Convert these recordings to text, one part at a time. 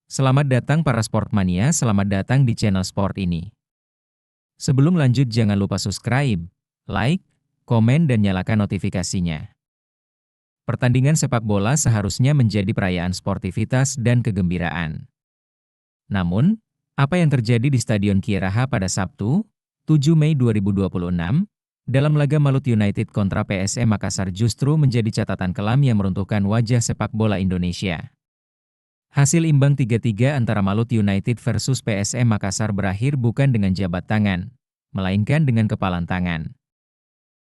Selamat datang para sportmania, selamat datang di channel sport ini. Sebelum lanjut jangan lupa subscribe, like, komen dan nyalakan notifikasinya. Pertandingan sepak bola seharusnya menjadi perayaan sportivitas dan kegembiraan. Namun, apa yang terjadi di Stadion Kieraha pada Sabtu, 7 Mei 2026, dalam laga Malut United kontra PSM Makassar justru menjadi catatan kelam yang meruntuhkan wajah sepak bola Indonesia. Hasil imbang 3-3 antara Malut United versus PSM Makassar berakhir bukan dengan jabat tangan, melainkan dengan kepalan tangan.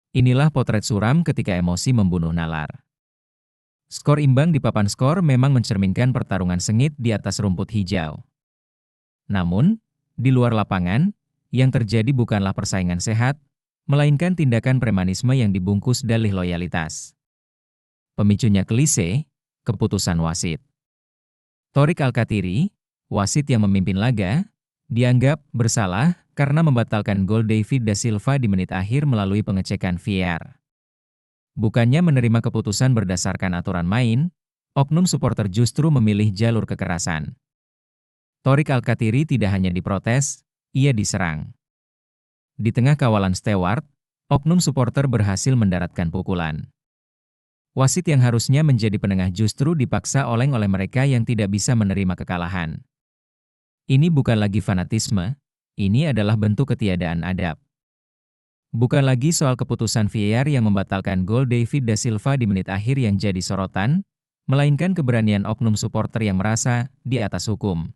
Inilah potret suram ketika emosi membunuh nalar. Skor imbang di papan skor memang mencerminkan pertarungan sengit di atas rumput hijau. Namun, di luar lapangan, yang terjadi bukanlah persaingan sehat, melainkan tindakan premanisme yang dibungkus dalih loyalitas. Pemicunya klise, keputusan wasit. Thorik Alkatiri, wasit yang memimpin laga, dianggap bersalah karena membatalkan gol David da Silva di menit akhir melalui pengecekan VAR. Bukannya menerima keputusan berdasarkan aturan main, oknum supporter justru memilih jalur kekerasan. Thorik Alkatiri tidak hanya diprotes, ia diserang. Di tengah kawalan steward, oknum supporter berhasil mendaratkan pukulan. Wasit yang harusnya menjadi penengah justru dipaksa oleng oleh mereka yang tidak bisa menerima kekalahan. Ini bukan lagi fanatisme, ini adalah bentuk ketiadaan adab. Bukan lagi soal keputusan VAR yang membatalkan gol David da Silva di menit akhir yang jadi sorotan, melainkan keberanian oknum supporter yang merasa di atas hukum.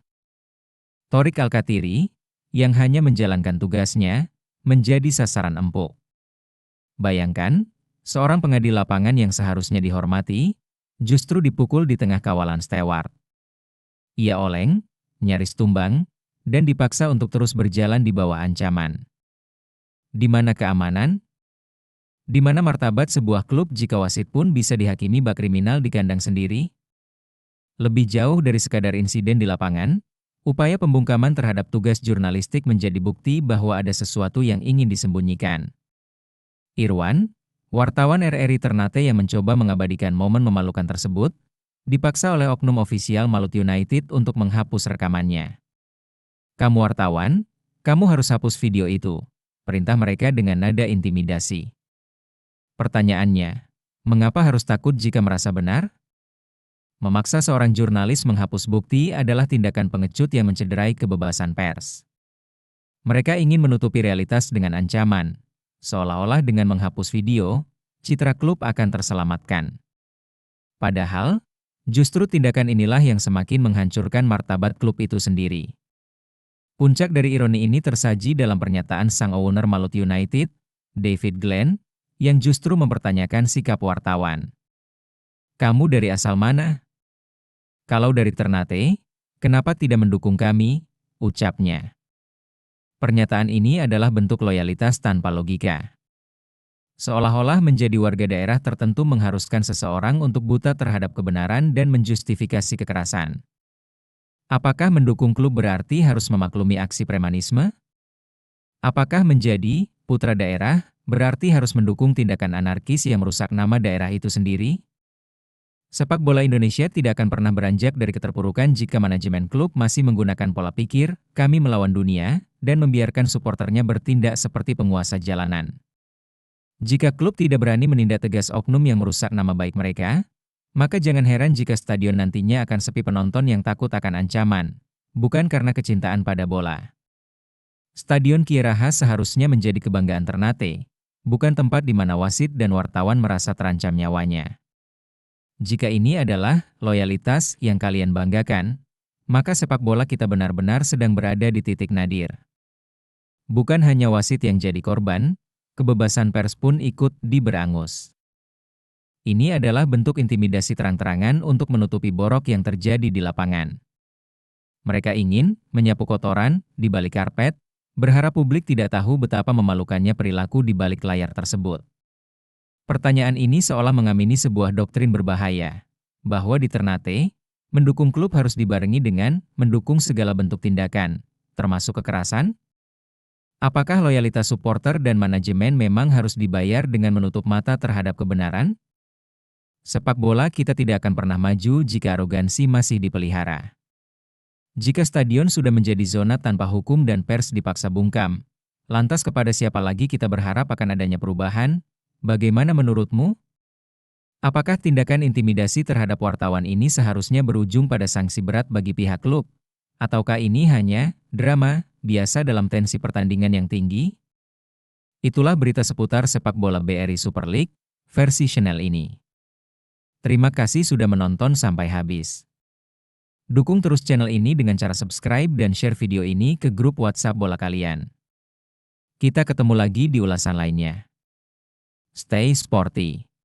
Thorik Alkatiri, yang hanya menjalankan tugasnya, menjadi sasaran empuk. Bayangkan, seorang pengadil lapangan yang seharusnya dihormati, justru dipukul di tengah kawalan steward. Ia oleng, nyaris tumbang, dan dipaksa untuk terus berjalan di bawah ancaman. Di mana keamanan? Di mana martabat sebuah klub jika wasit pun bisa dihakimi bak kriminal di kandang sendiri? Lebih jauh dari sekadar insiden di lapangan, upaya pembungkaman terhadap tugas jurnalistik menjadi bukti bahwa ada sesuatu yang ingin disembunyikan. Irwan, wartawan RRI Ternate yang mencoba mengabadikan momen memalukan tersebut, dipaksa oleh oknum ofisial Malut United untuk menghapus rekamannya. "Kamu wartawan, kamu harus hapus video itu," perintah mereka dengan nada intimidasi. Pertanyaannya, mengapa harus takut jika merasa benar? Memaksa seorang jurnalis menghapus bukti adalah tindakan pengecut yang mencederai kebebasan pers. Mereka ingin menutupi realitas dengan ancaman, seolah-olah dengan menghapus video, citra klub akan terselamatkan. Padahal, justru tindakan inilah yang semakin menghancurkan martabat klub itu sendiri. Puncak dari ironi ini tersaji dalam pernyataan sang owner Malut United, David Glenn, yang justru mempertanyakan sikap wartawan. "Kamu dari asal mana? Kalau dari Ternate, kenapa tidak mendukung kami?" ucapnya. Pernyataan ini adalah bentuk loyalitas tanpa logika. Seolah-olah menjadi warga daerah tertentu mengharuskan seseorang untuk buta terhadap kebenaran dan menjustifikasi kekerasan. Apakah mendukung klub berarti harus memaklumi aksi premanisme? Apakah menjadi putra daerah berarti harus mendukung tindakan anarkis yang merusak nama daerah itu sendiri? Sepak bola Indonesia tidak akan pernah beranjak dari keterpurukan jika manajemen klub masih menggunakan pola pikir "kami melawan dunia" dan membiarkan suporternya bertindak seperti penguasa jalanan. Jika klub tidak berani menindak tegas oknum yang merusak nama baik mereka, maka jangan heran jika stadion nantinya akan sepi penonton yang takut akan ancaman, bukan karena kecintaan pada bola. Stadion Kieraha seharusnya menjadi kebanggaan Ternate, bukan tempat di mana wasit dan wartawan merasa terancam nyawanya. Jika ini adalah loyalitas yang kalian banggakan, maka sepak bola kita benar-benar sedang berada di titik nadir. Bukan hanya wasit yang jadi korban, kebebasan pers pun ikut diberangus. Ini adalah bentuk intimidasi terang-terangan untuk menutupi borok yang terjadi di lapangan. Mereka ingin menyapu kotoran di balik karpet, berharap publik tidak tahu betapa memalukannya perilaku di balik layar tersebut. Pertanyaan ini seolah mengamini sebuah doktrin berbahaya, bahwa di Ternate, mendukung klub harus dibarengi dengan mendukung segala bentuk tindakan, termasuk kekerasan. Apakah loyalitas supporter dan manajemen memang harus dibayar dengan menutup mata terhadap kebenaran? Sepak bola kita tidak akan pernah maju jika arogansi masih dipelihara. Jika stadion sudah menjadi zona tanpa hukum dan pers dipaksa bungkam, lantas kepada siapa lagi kita berharap akan adanya perubahan? Bagaimana menurutmu? Apakah tindakan intimidasi terhadap wartawan ini seharusnya berujung pada sanksi berat bagi pihak klub? Ataukah ini hanya drama biasa dalam tensi pertandingan yang tinggi? Itulah berita seputar sepak bola BRI Super League versi channel ini. Terima kasih sudah menonton sampai habis. Dukung terus channel ini dengan cara subscribe dan share video ini ke grup WhatsApp bola kalian. Kita ketemu lagi di ulasan lainnya. Stay sporty.